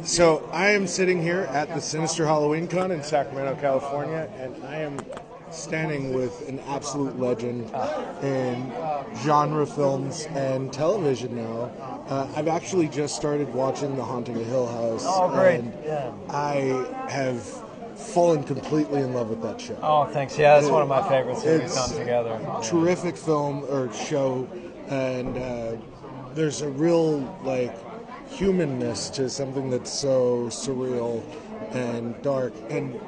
So I am sitting here at the Sinister Halloween Con in Sacramento, California, and I am standing with an absolute legend in genre films and television now. I've actually just started watching The Haunting of Hill House. Oh, great. And Yeah. I have fallen completely in love with that show. Oh, thanks. Yeah, that's one of my favorites that we've It's done together. Terrific film or show, and there's a real humanness to something that's so surreal and dark. And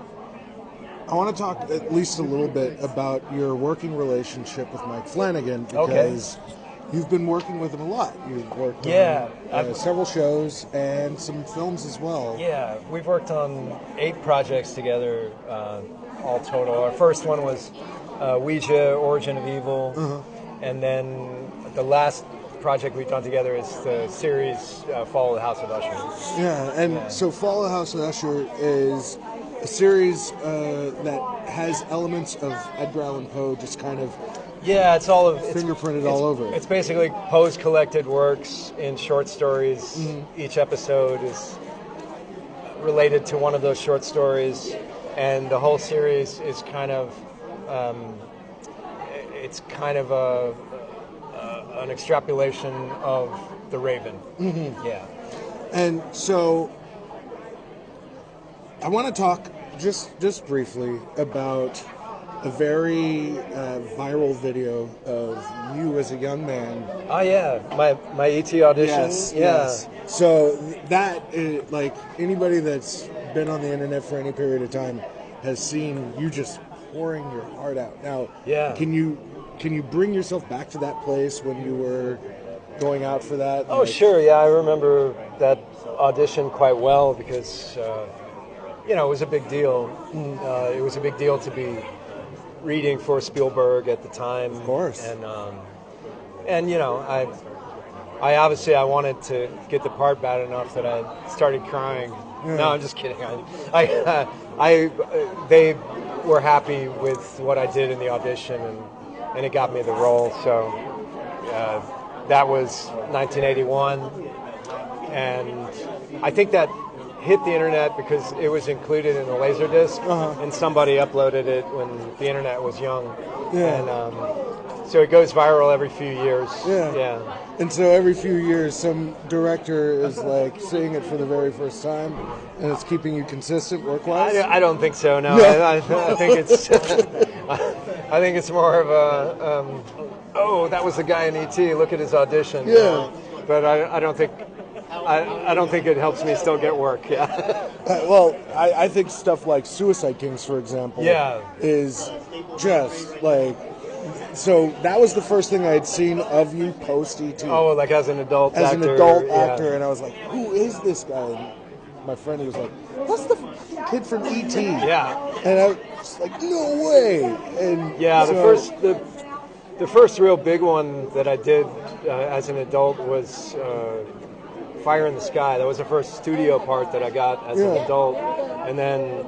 I want to talk at least a little bit about your working relationship with Mike Flanagan, because you've been working with him a lot. You've worked on several shows and some films as well. Yeah, we've worked on 8 projects together, all total. Our first one was Ouija, Origin of Evil, and then the last project we've done together is the series Fall of the House of Usher. Yeah, and so Fall of the House of Usher is a series that has elements of Edgar Allan Poe, just kind of it's all of fingerprinted all over it. It's basically Poe's collected works in short stories. Each episode is related to one of those short stories, and the whole series is kind of an extrapolation of The Raven. Yeah. And so I want to talk just briefly about a very viral video of you as a young man. Oh yeah, my ET audition. Yes. So that is, anybody that's been on the internet for any period of time has seen you just pouring your heart out. Now, can you bring yourself back to that place when you were going out for that? Oh sure, yeah, I remember that audition quite well because it was a big deal. It was a big deal to be reading for Spielberg at the time. Of course. And I obviously I wanted to get the part bad enough that I started crying. Yeah. No, I'm just kidding. They were happy with what I did in the audition, and it got me the role. So that was 1981, and I think that hit the internet because it was included in a Laserdisc, and somebody uploaded it when the internet was young. And so it goes viral every few years. Yeah. And so every few years, some director is seeing it for the very first time, and it's keeping you consistent work-wise. I don't think so. No, I think it's. I think it's more of a. That was the guy in ET. Look at his audition. Yeah. But I don't think. I don't think it helps me still get work. Yeah. Well, I think stuff like Suicide Kings, for example, is just So that was the first thing I had seen of you post ET. Oh, as an adult actor. As an adult actor, and I was like, who is this guy? And my friend was like, that's the kid from ET. Yeah. And I was like, no way. And the first real big one that I did as an adult was Fire in the Sky. That was the first studio part that I got as an adult. And then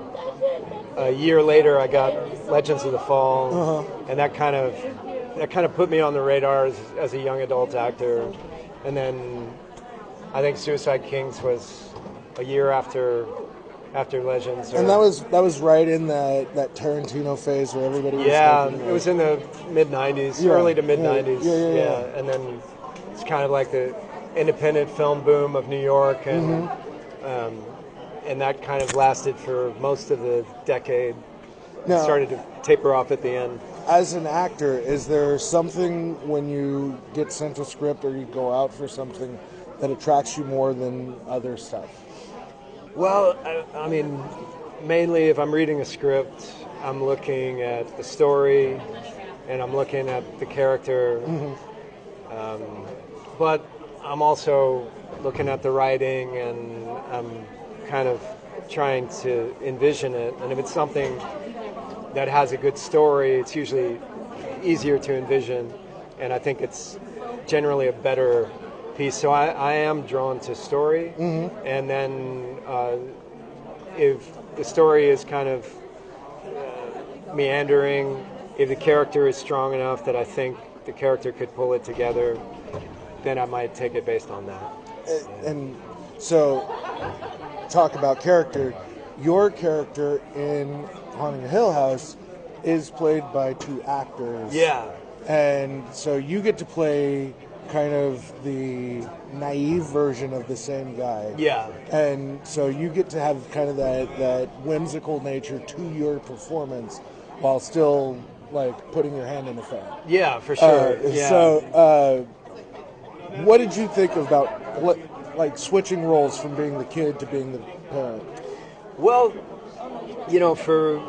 a year later, I got Legends of the Fall, and that kind of put me on the radar as a young adult actor. And then I think Suicide Kings was a year after Legends. And that was right in that Tarantino phase where everybody was it was in the mid '90s, early to mid '90s. Yeah. And then it's kind of like the independent film boom of New York, and that kind of lasted for most of the decade. Now, started to taper off at the end. As an actor, is there something when you get sent a script or you go out for something that attracts you more than other stuff? Well, I mean, mainly if I'm reading a script, I'm looking at the story and I'm looking at the character. But I'm also looking at the writing, and I'm kind of trying to envision it. And if it's something that has a good story, it's usually easier to envision, and I think it's generally a better piece. So I am drawn to story, and then if the story is kind of meandering, if the character is strong enough that I think the character could pull it together, then I might take it based on that. And so talk about character, your character in Haunting a Hill House is played by two actors. Yeah. And so you get to play kind of the naive version of the same guy. Yeah. And so you get to have kind of that whimsical nature to your performance while still like putting your hand in the fan. Yeah, for sure. Yeah. So what did you think about like switching roles from being the kid to being the parent? Well, you know, for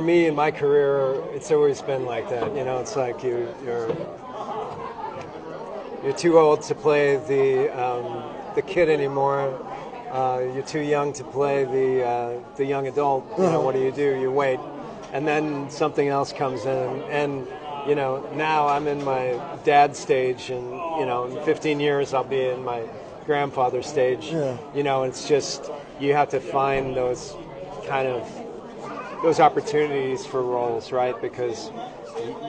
me in my career, it's always been like that. You know, it's like you're too old to play the kid anymore. You're too young to play the young adult. You know, what do? You wait, and then something else comes in. And you know, now I'm in my dad stage, and you know, in 15 years I'll be in my grandfather stage. Yeah. You know, it's just you have to find those kind of those opportunities for roles, right? Because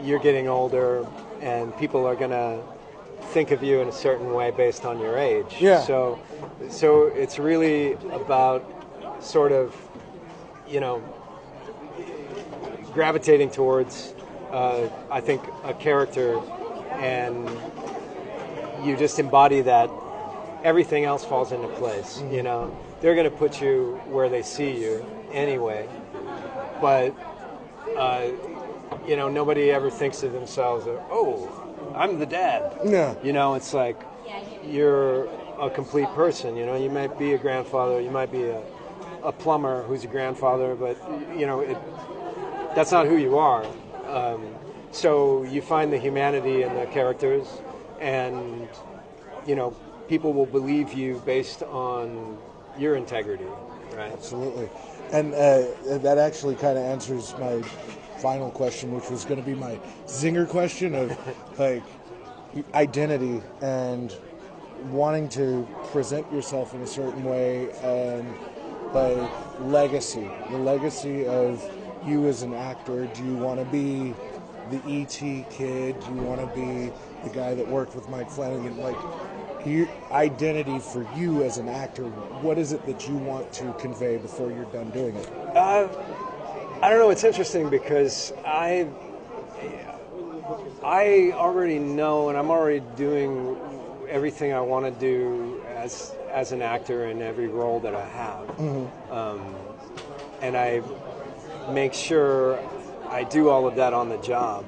you're getting older, and people are gonna think of you in a certain way based on your age. Yeah. So it's really about sort of, you know, gravitating towards, I think, a character, and you just embody that. Everything else falls into place. Mm-hmm. You know, they're going to put you where they see you anyway, but you know, nobody ever thinks of themselves as, oh, I'm the dad. Yeah. You know, it's like you're a complete person. You know, you might be a grandfather, you might be a plumber who's a grandfather, but you know, that's not who you are. So you find the humanity in the characters, and you know, people will believe you based on your integrity, right? Absolutely. And that actually kind of answers my final question, which was going to be my zinger question of like identity and wanting to present yourself in a certain way, and like legacy, the legacy of you as an actor. Do you want to be the E.T. kid? Do you want to be the guy that worked with Mike Flanagan? Like, your identity for you as an actor, what is it that you want to convey before you're done doing it? I don't know. It's interesting because I already know, and I'm already doing everything I want to do as an actor in every role that I have. Mm-hmm. And I make sure I do all of that on the job.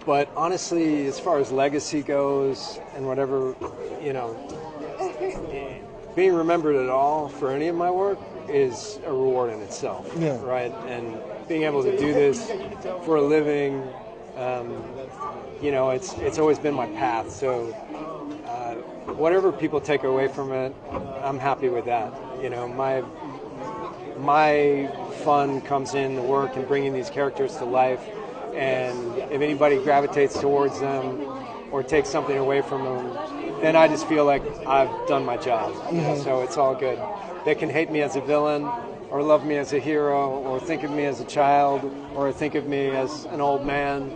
But honestly, as far as legacy goes and whatever, you know, being remembered at all for any of my work is a reward in itself, yeah. Right? And being able to do this for a living, you know, it's always been my path. So whatever people take away from it, I'm happy with that. You know, my fun comes in the work and bringing these characters to life. And if anybody gravitates towards them or takes something away from them, then I just feel like I've done my job. Mm-hmm. So it's all good. They can hate me as a villain, or love me as a hero, or think of me as a child, or think of me as an old man.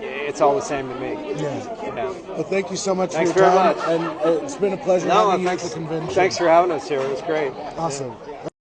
It's all the same to me. Yeah. Well, thank you so much thanks for your time. Very much. And it's been a pleasure having you at the convention. Thanks for having us here. It was great. Awesome. Yeah.